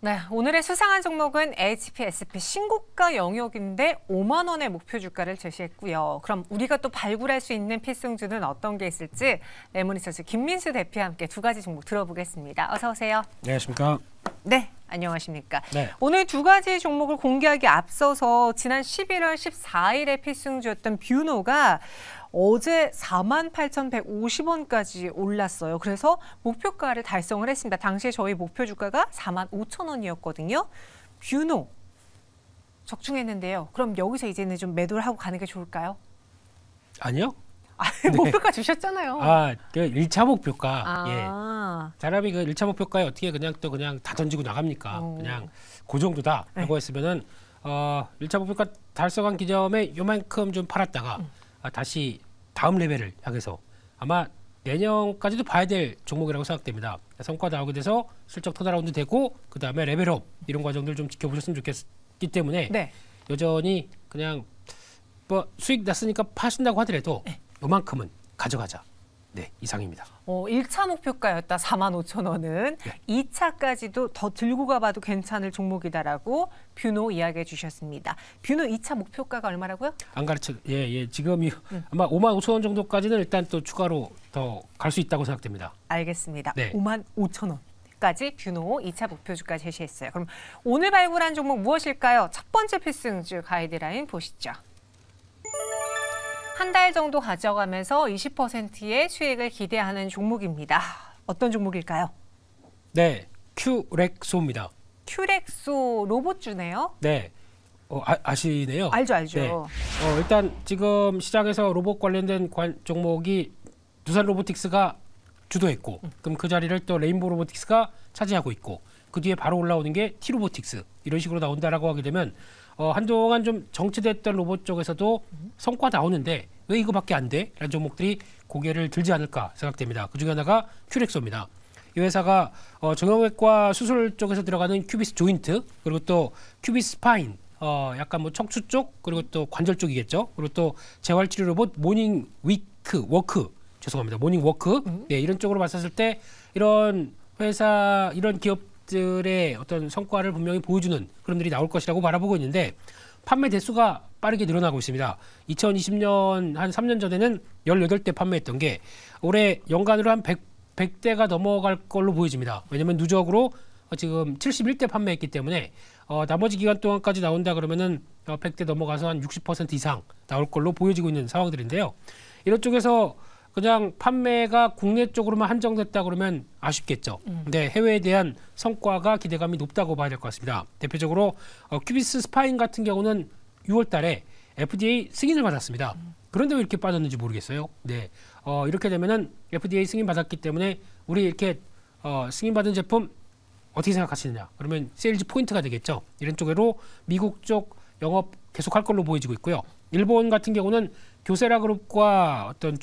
네, 오늘의 수상한 종목은 HPSP 신고가 영역인데 5만 원의 목표 주가를 제시했고요. 그럼 우리가 또 발굴할 수 있는 필승주는 어떤 게 있을지 레모니서스 김민수 대표와 함께 두 가지 종목 들어보겠습니다. 어서 오세요. 안녕하십니까. 네, 안녕하십니까. 네. 오늘 두 가지 종목을 공개하기 앞서서 지난 11월 14일에 필승주였던 뷰노가 어제 48,150원까지 올랐어요. 그래서 목표가를 달성을 했습니다. 당시에 저희 목표 주가가 45,000원이었거든요. 뷰노 적중했는데요. 그럼 여기서 이제는 좀 매도를 하고 가는 게 좋을까요? 아니요. 네. 목표가 주셨잖아요. 그 1차 목표가. 예. 사람이 그 1차 목표가에 어떻게 그냥 다 던지고 나갑니까? 그냥 그 정도다라고 했으면은 1차 목표가 달성한 기점에 요만큼 좀 팔았다가 다시 다음 레벨을 향해서 아마 내년까지도 봐야 될 종목이라고 생각됩니다. 성과 나오게 돼서 실적 턴어라운드 되고 그 다음에 레벨업 이런 과정들 좀 지켜보셨으면 좋겠기 때문에 네. 여전히 그냥 뭐 수익 났으니까 파신다고 하더라도 요만큼은 가져가자. 네, 이상입니다. 1차 목표가였다 45,000원은 네. 2차까지도 더 들고 가봐도 괜찮을 종목이다라고 뷰노 이야기해 주셨습니다. 뷰노 2차 목표가가 얼마라고요? 안 가르쳐. 예, 지금 아마 55,000원 정도까지는 일단 또 추가로 더 갈 수 있다고 생각됩니다. 알겠습니다. 네. 55,000원까지 뷰노 2차 목표 주가 제시했어요. 그럼 오늘 발굴한 종목 무엇일까요? 첫 번째 필승주 가이드라인 보시죠. 한 달 정도 가져가면서 20%의 수익을 기대하는 종목입니다. 어떤 종목일까요? 네, 큐렉소입니다. 큐렉소 로봇주네요. 네, 아시네요. 알죠. 네. 일단 지금 시장에서 로봇 관련된 종목이 두산 로보틱스가 주도했고 그럼 그 자리를 또 레인보우 로보틱스가 차지하고 있고 그 뒤에 바로 올라오는 게 T로보틱스 이런 식으로 나온다라고 하게 되면 한동안 좀 정체됐던 로봇 쪽에서도 성과 나오는데 왜 이거밖에 안 돼? 라는 종목들이 고개를 들지 않을까 생각됩니다. 그중에 하나가 큐렉소입니다. 이 회사가 정형외과 수술 쪽에서 들어가는 큐비스 조인트 그리고 또 큐비스 스파인 약간 뭐 척추 쪽 그리고 또 관절 쪽이겠죠. 그리고 또 재활치료 로봇 모닝 워크 네, 이런 쪽으로 봤었을 때 이런 회사 이런 기업들의 어떤 성과를 분명히 보여주는 그런 들이 나올 것이라고 바라보고 있는데 판매 대수가 빠르게 늘어나고 있습니다. 2020년 한 3년 전에는 18대 판매했던 게 올해 연간으로 한 100대가 넘어갈 걸로 보여집니다. 왜냐하면 누적으로 지금 71대 판매했기 때문에 나머지 기간 동안까지 나온다 그러면은 100대 넘어가서 한 60% 이상 나올 걸로 보여지고 있는 상황들인데요. 이런 쪽에서 그냥 판매가 국내 쪽으로만 한정됐다 그러면 아쉽겠죠. 근데 해외에 대한 성과가 기대감이 높다고 봐야 될 것 같습니다. 대표적으로 큐비스 스파인 같은 경우는 6월 달에 FDA 승인을 받았습니다. 그런데 왜 이렇게 빠졌는지 모르겠어요. 네, 이렇게 되면은 FDA 승인 받았기 때문에 우리 이렇게 승인 받은 제품 어떻게 생각하시느냐? 그러면 세일즈 포인트가 되겠죠. 이런 쪽으로 미국 쪽 영업 계속할 걸로 보여지고 있고요. 일본 같은 경우는 교세라 그룹과 어떤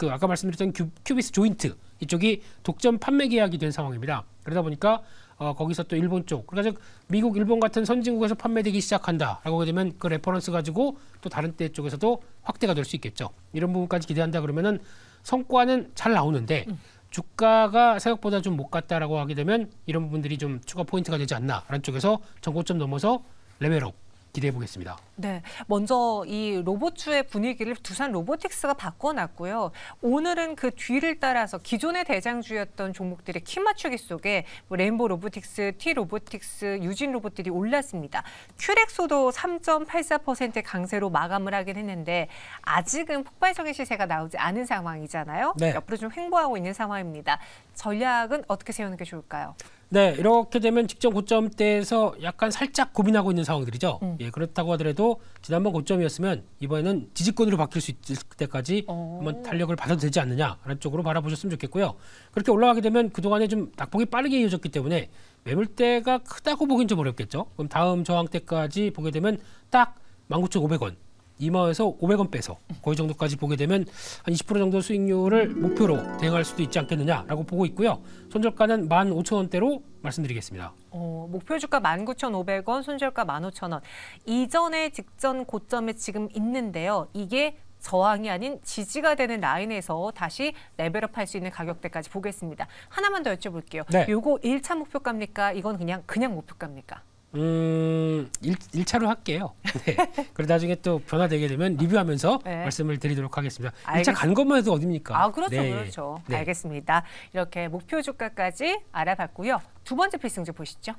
아까 말씀드렸던 큐비스 조인트 이쪽이 독점 판매 계약이 된 상황입니다. 그러다 보니까 거기서 또 일본 쪽, 그러니까 미국, 일본 같은 선진국에서 판매되기 시작한다라고 하게 되면 그 레퍼런스 가지고 또 다른 데 쪽에서도 확대가 될 수 있겠죠. 이런 부분까지 기대한다 그러면은 성과는 잘 나오는데 주가가 생각보다 좀 못 갔다라고 하게 되면 이런 부분들이 좀 추가 포인트가 되지 않나라는 쪽에서 전고점 넘어서 레벨업 기대해 보겠습니다. 네, 먼저 이 로봇주의 분위기를 두산 로보틱스가 바꿔놨고요. 오늘은 그 뒤를 따라서 기존의 대장주였던 종목들의 키 맞추기 속에 레인보우 로보틱스, T 로보틱스, 유진 로봇들이 올랐습니다. 큐렉소도 3.84%의 강세로 마감을 하긴 했는데 아직은 폭발적인 시세가 나오지 않은 상황이잖아요. 네. 옆으로 좀 횡보하고 있는 상황입니다. 전략은 어떻게 세우는 게 좋을까요? 네, 이렇게 되면 직전 고점대에서 약간 살짝 고민하고 있는 상황들이죠. 예, 그렇다고 하더라도 지난번 고점이었으면 이번에는 지지권으로 바뀔 수 있을 때까지 한번 탄력을 받아도 되지 않느냐라는 쪽으로 바라보셨으면 좋겠고요. 그렇게 올라가게 되면 그동안에 좀 낙폭이 빠르게 이어졌기 때문에 매물대가 크다고 보긴 좀 어렵겠죠. 그럼 다음 저항대까지 보게 되면 딱 19,500원. 2만원에서 500원 빼서 거의 정도까지 보게 되면 한 20% 정도 수익률을 목표로 대응할 수도 있지 않겠느냐라고 보고 있고요. 손절가는 15,000원대로 말씀드리겠습니다. 목표 주가 19,500원, 손절가 15,000원. 이전에 직전 고점에 지금 있는데요. 이게 저항이 아닌 지지가 되는 라인에서 다시 레벨업할 수 있는 가격대까지 보겠습니다. 하나만 더 여쭤볼게요. 네. 요거 1차 목표가입니까? 이건 그냥 목표가입니까? 1차로 할게요. 네. 그리고 나중에 또 변화되게 되면 리뷰하면서 네. 말씀을 드리도록 하겠습니다. 알겠습니다. 1차 간 것만 해도 어딥니까? 아, 그렇죠. 네. 그렇죠. 네. 알겠습니다. 이렇게 목표 주가까지 알아봤고요. 두 번째 필승주 보시죠.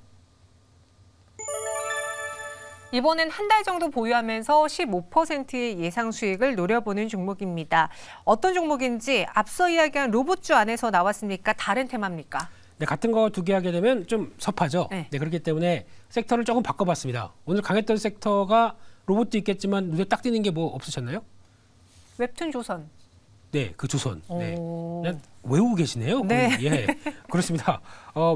이번엔 한 달 정도 보유하면서 15%의 예상 수익을 노려보는 종목입니다. 어떤 종목인지 앞서 이야기한 로봇주 안에서 나왔습니까? 다른 테마입니까? 네, 같은 거 두 개 하게 되면 좀 섭하죠. 네. 네, 그렇기 때문에 섹터를 조금 바꿔봤습니다. 오늘 강했던 섹터가 로봇도 있겠지만 눈에 딱 띄는 게 뭐 없으셨나요? 웹툰 조선. 네, 그 조선. 네. 오. 그냥 외우고 계시네요. 네. 거의. 예, 그렇습니다.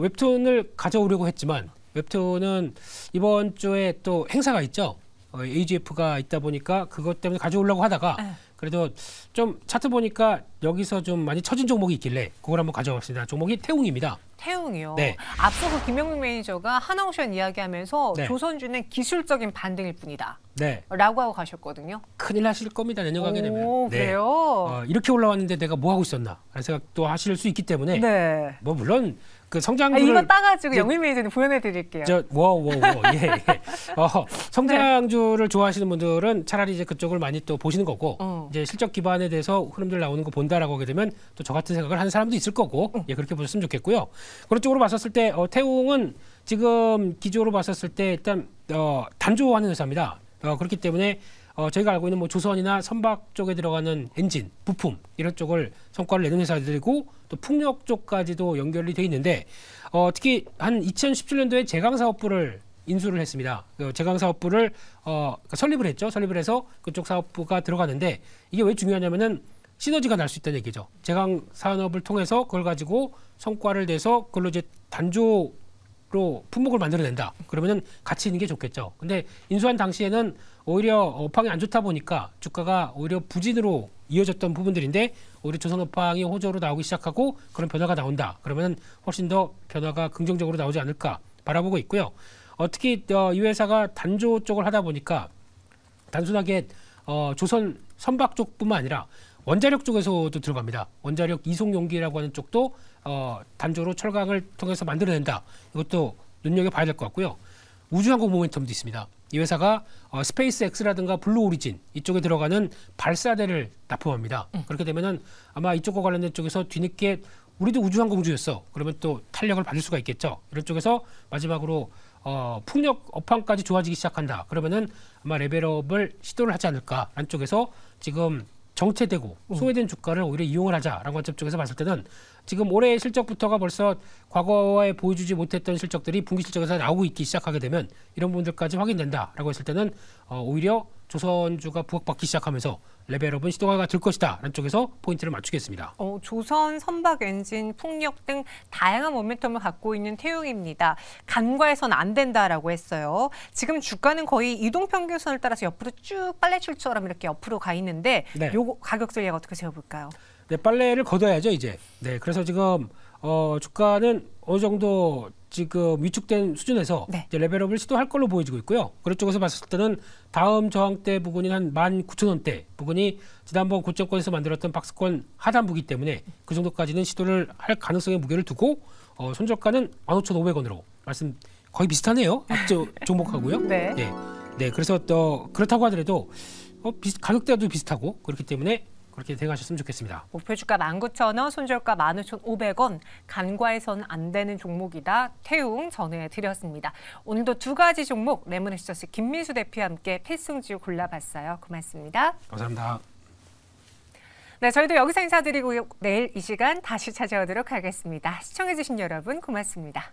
웹툰을 가져오려고 했지만 웹툰은 이번 주에 또 행사가 있죠. AGF가 있다 보니까 그것 때문에 가져오려고 하다가 네. 그래도 좀 차트 보니까 여기서 좀 많이 처진 종목이 있길래 그걸 한번 가져왔습니다. 종목이 태웅입니다. 태웅이요. 네. 앞서 그 김영민 매니저가 하나옵션 이야기하면서 네. 조선주는 기술적인 반등일 뿐이다. 네, 라고 하고 가셨거든요. 큰일 하실 겁니다. 내년 가게 되면. 오, 네. 그래요? 이렇게 올라왔는데 내가 뭐 하고 있었나 라는 생각도 하실 수 있기 때문에 네. 뭐 물론 그 아, 성장률을 이거 따가지고 이제- 영민 매니저님 보여드릴게요. 예, 예. 성장주를 좋아하시는 분들은 차라리 이제 그쪽을 많이 또 보시는 거고 이제 실적 기반에 대해서 흐름들 나오는 거 본다라고 하게 되면 또 저 같은 생각을 하는 사람도 있을 거고 예, 그렇게 보셨으면 좋겠고요. 그런 쪽으로 봤었을 때 태웅은 지금 기조로 봤었을 때 일단 단조하는 회사입니다. 그렇기 때문에 저희가 알고 있는 뭐 조선이나 선박 쪽에 들어가는 엔진, 부품 이런 쪽을 성과를 내는 회사들이고 또 풍력 쪽까지도 연결이 돼 있는데 특히 한 2017년도에 제강사업부를 인수를 했습니다. 그 제강사업부를 설립을 했죠. 설립을 해서 그쪽 사업부가 들어가는데 이게 왜 중요하냐면은 시너지가 날 수 있다는 얘기죠. 제강 산업을 통해서 그걸 가지고 성과를 내서 그걸로 이제 단조로 품목을 만들어낸다. 그러면은 가치 있는 게 좋겠죠. 근데 인수한 당시에는 오히려 업황이 안 좋다 보니까 주가가 오히려 부진으로 이어졌던 부분들인데 오히려 조선 업황이 호조로 나오기 시작하고 그런 변화가 나온다. 그러면은 훨씬 더 변화가 긍정적으로 나오지 않을까 바라보고 있고요. 특히 이 회사가 단조 쪽을 하다 보니까 단순하게 조선 선박 쪽뿐만 아니라 원자력 쪽에서도 들어갑니다. 원자력 이송 용기라고 하는 쪽도 단조로 철강을 통해서 만들어낸다. 이것도 눈여겨봐야 될 것 같고요. 우주항공 모멘텀도 있습니다. 이 회사가 스페이스 X라든가 블루 오리진 이쪽에 들어가는 발사대를 납품합니다. 그렇게 되면은 아마 이쪽과 관련된 쪽에서 뒤늦게 우리도 우주항공주였어. 그러면 또 탄력을 받을 수가 있겠죠. 이런 쪽에서 마지막으로 풍력 업황까지 좋아지기 시작한다. 그러면은 아마 레벨업을 시도를 하지 않을까라는 쪽에서 지금 정체되고 소외된 주가를 오히려 이용을 하자라는 관점 쪽에서 봤을 때는 지금 올해 실적부터가 벌써 과거에 보여주지 못했던 실적들이 분기 실적에서 나오고 있기 시작하게 되면 이런 부분들까지 확인된다라고 했을 때는 오히려 조선주가 부각받기 시작하면서 레벨업은 시도가 될 것이다 라는 쪽에서 포인트를 맞추겠습니다. 조선, 선박 엔진, 풍력 등 다양한 모멘텀을 갖고 있는 태웅입니다. 간과해서는 안 된다라고 했어요. 지금 주가는 거의 이동평균선을 따라서 옆으로 쭉 빨래줄처럼 이렇게 옆으로 가 있는데 네. 요거 가격 전략 어떻게 세워볼까요? 네, 빨래를 걷어야죠 이제. 네, 그래서 지금 주가는 어느 정도 지금 위축된 수준에서 네. 이제 레벨업을 시도할 걸로 보여지고 있고요. 그런 쪽에서 봤을 때는 다음 저항대 부근인 한 19,000원대 부근이 지난번 고점권에서 만들었던 박스권 하단부기 때문에 그 정도까지는 시도를 할 가능성의 무게를 두고 손절가는 15,500원으로 말씀 거의 비슷하네요. 앞쪽 종목하고요. 네. 네, 그래서 또 그렇다고 하더라도 가격대도 비슷하고 그렇기 때문에 그렇게 대응하셨으면 좋겠습니다. 목표 주가 19,000원, 손절가 15,500원, 간과해서는 안 되는 종목이다. 태웅 전해드렸습니다. 오늘도 두 가지 종목 레몬에시저스 김민수 대표와 함께 필승주 골라봤어요. 고맙습니다. 감사합니다. 네, 저희도 여기서 인사드리고 내일 이 시간 다시 찾아오도록 하겠습니다. 시청해주신 여러분 고맙습니다.